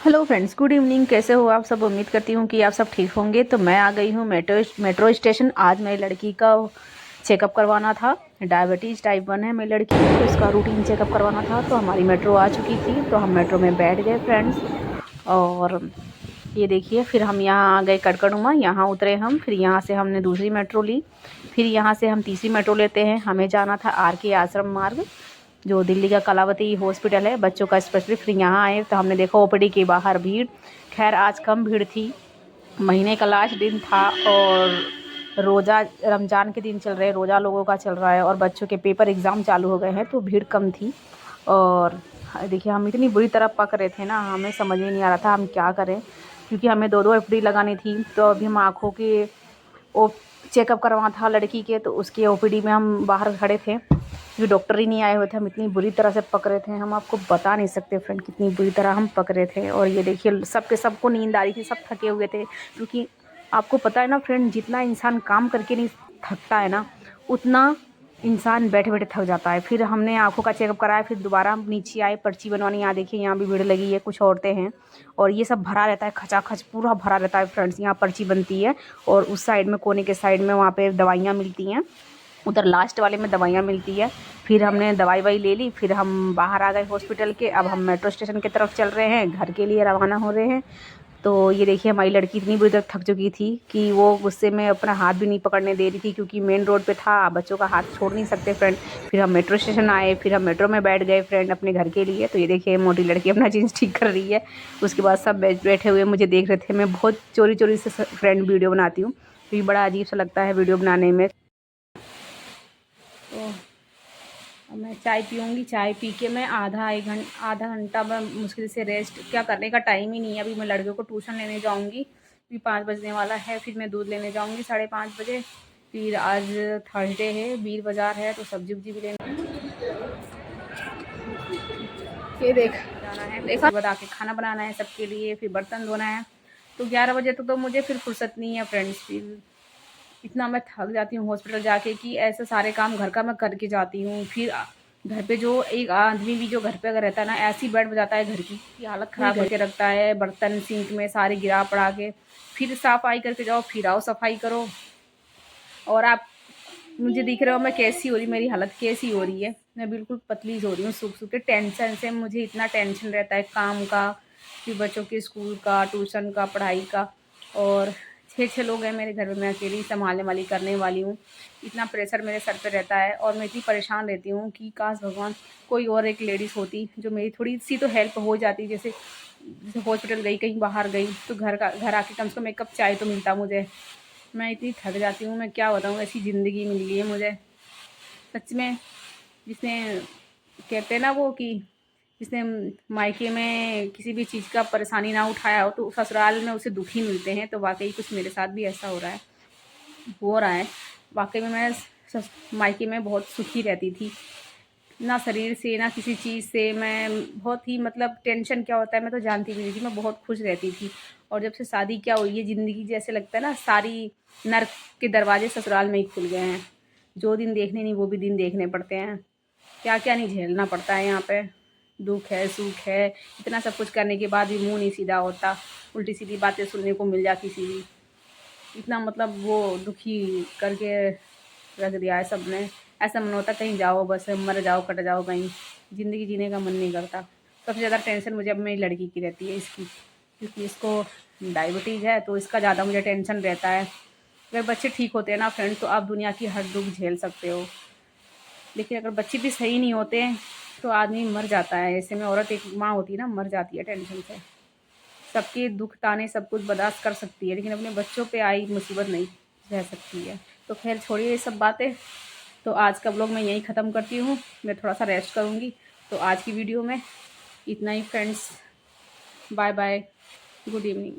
Hello friends, good evening. कैसे हो आप सब? उम्मीद करती हूँ कि आप सब ठीक होंगे। तो मैं आ गई हूँ मेट्रो स्टेशन। आज मेरी लड़की का चेकअप करवाना था। डायबिटीज़ टाइप 1 है मेरी लड़की, तो उसका रूटीन चेकअप करवाना था। तो हमारी मेट्रो आ चुकी थी, तो हम मेट्रो में बैठ गए फ्रेंड्स। और ये देखिए, फिर हम यहाँ आ गए कड़कड़ुमा, यहाँ उतरे हम। फिर यहाँ से हमने दूसरी मेट्रो ली। फिर यहाँ से हम तीसरी मेट्रो लेते हैं। हमें जाना था RK आश्रम मार्ग, जो दिल्ली का कलावती हॉस्पिटल है बच्चों का स्पेशली। फिर यहाँ आए तो हमने देखा OPD के बाहर भीड़। खैर आज कम भीड़ थी, महीने का लास्ट दिन था और रोज़ा रमज़ान के दिन चल रहे, रोज़ा लोगों का चल रहा है और बच्चों के पेपर एग्ज़ाम चालू हो गए हैं, तो भीड़ कम थी। और देखिए, हम इतनी बुरी तरह पक रहे थे ना, हमें समझ में नहीं आ रहा था हम क्या करें, क्योंकि हमें 2-2 FD लगानी थी। तो अभी हम आँखों के ओ चेकअप करवाना था लड़की के, तो उसके OPD में हम बाहर खड़े थे, क्योंकि डॉक्टर ही नहीं आए हुए थे। हम इतनी बुरी तरह से पक रहे थे, हम आपको बता नहीं सकते फ्रेंड कितनी बुरी तरह हम पक रहे थे। और ये देखिए, सबको नींद आ रही थी, सब थके हुए थे, क्योंकि आपको पता है ना फ्रेंड, जितना इंसान काम करके नहीं थकता है ना, उतना इंसान बैठे बैठे थक जाता है। फिर हमने आँखों का चेकअप कराया, फिर दोबारा हम नीचे आए पर्ची बनवाने। यहाँ देखिए, यहाँ भी भीड़ लगी है, कुछ औरतें हैं और ये सब भरा रहता है, खचाखच पूरा भरा रहता है फ्रेंड्स। यहाँ पर्ची बनती है और उस साइड में, कोने के साइड में, वहाँ पे दवाइयाँ मिलती हैं, उधर लास्ट वाले में दवाइयाँ मिलती है। फिर हमने दवाई ले ली, फिर हम बाहर आ गए हॉस्पिटल के। अब हम मेट्रो स्टेशन की तरफ चल रहे हैं, घर के लिए रवाना हो रहे हैं। तो ये देखिए, हमारी लड़की इतनी बुरी तरह थक चुकी थी कि वो गुस्से में अपना हाथ भी नहीं पकड़ने दे रही थी, क्योंकि मेन रोड पे था, बच्चों का हाथ छोड़ नहीं सकते फ्रेंड। फिर हम मेट्रो स्टेशन आए, फिर हम मेट्रो में बैठ गए फ्रेंड अपने घर के लिए। तो ये देखिए, मोटी लड़की अपना जीन्स ठीक कर रही है। उसके बाद सब बैठे हुए मुझे देख रहे थे। मैं बहुत चोरी चोरी से फ्रेंड वीडियो बनाती हूँ, क्योंकि बड़ा अजीब सा लगता है वीडियो बनाने में। तो अब मैं चाय पीऊँगी। चाय पी के मैं आधा घंटा मैं मुश्किल से रेस्ट, क्या करने का टाइम ही नहीं है। अभी मैं लड़के को ट्यूशन लेने जाऊँगी, अभी 5 बजने वाला है। फिर मैं दूध लेने जाऊँगी 5:30 बजे। फिर आज थर्सडे है, बीर बाज़ार है, तो सब्जी वब्जी भी लेने, ये देख जाना है। देखा, बता के खाना बनाना है सबके लिए, फिर बर्तन धोना है। तो 11 बजे तक तो मुझे फिर फुर्सत नहीं है फ्रेंड्स। फिर इतना मैं थक जाती हूँ हॉस्पिटल जाके कि ऐसे सारे काम घर का मैं करके जाती हूँ। फिर घर पे जो एक आदमी भी जो घर पे अगर रहता है ना, ऐसी बेड बजाता है घर की हालत ख़राब करके रखता है। बर्तन सिंक में सारे गिरा पड़ा के, फिर सफाई करके जाओ, फिर आओ सफाई करो। और आप मुझे दिख रहे हो मैं कैसी हो रही, मेरी हालत कैसी हो रही है। मैं बिल्कुल पतली हो रही हूँ सूख सूख के टेंशन से। मुझे इतना टेंशन रहता है काम का, फिर बच्चों के स्कूल का, ट्यूशन का, पढ़ाई का। और 6 लोग हैं मेरे घर में, मैं अकेली संभालने वाली, करने वाली हूँ। इतना प्रेशर मेरे सर पे रहता है और मैं इतनी परेशान रहती हूँ कि काश भगवान कोई और एक लेडीज़ होती जो मेरी थोड़ी सी तो हेल्प हो जाती। जैसे हॉस्पिटल गई, कहीं बाहर गई, तो घर आके कम से कम 1 कप चाय तो मिलता मुझे। मैं इतनी थक जाती हूँ, मैं क्या बताऊँ, ऐसी ज़िंदगी मिल गई है मुझे सच में। जिसने, कहते हैं ना वो, कि जिसने मायके में किसी भी चीज़ का परेशानी ना उठाया हो, तो ससुराल में उसे दुखी मिलते हैं। तो वाकई कुछ मेरे साथ भी ऐसा हो रहा है। वाकई में मैं मायके में बहुत सुखी रहती थी, ना शरीर से ना किसी चीज़ से। मैं बहुत ही, मतलब टेंशन क्या होता है मैं तो जानती भी नहीं थी, मैं बहुत खुश रहती थी। और जब से शादी क्या हुई है, ज़िंदगी जैसे लगता है ना, सारी नर्क के दरवाजे ससुराल में ही खुल गए हैं। जो दिन देखने नहीं वो भी दिन देखने पड़ते हैं। क्या क्या नहीं झेलना पड़ता है यहाँ पे, दुख है सुख है। इतना सब कुछ करने के बाद भी मुंह नहीं सीधा होता, उल्टी सीधी बातें सुनने को मिल जाती सी। इतना मतलब वो दुखी करके रख दिया है सब ने। ऐसा मन होता कहीं जाओ, बस मर जाओ, कट जाओ कहीं, ज़िंदगी जीने का मन नहीं करता। सबसे ज़्यादा टेंशन मुझे अब मेरी लड़की की रहती है, इसकी, क्योंकि इसको डायबिटीज़ है, तो इसका ज़्यादा मुझे टेंशन रहता है। अगर बच्चे ठीक होते हैं ना फ्रेंड, तो आप दुनिया की हर दुख झेल सकते हो। लेकिन अगर बच्चे भी सही नहीं होते हैं तो आदमी मर जाता है। ऐसे में औरत, एक माँ होती है ना, मर जाती है टेंशन से। सबके दुख ताने सब कुछ बर्दाश्त कर सकती है, लेकिन अपने बच्चों पे आई मुसीबत नहीं रह सकती है। तो खैर छोड़िए ये सब बातें। तो आज का ब्लॉग मैं यहीं ख़त्म करती हूँ, मैं थोड़ा सा रेस्ट करूँगी। तो आज की वीडियो में इतना ही friends, bye bye, good evening.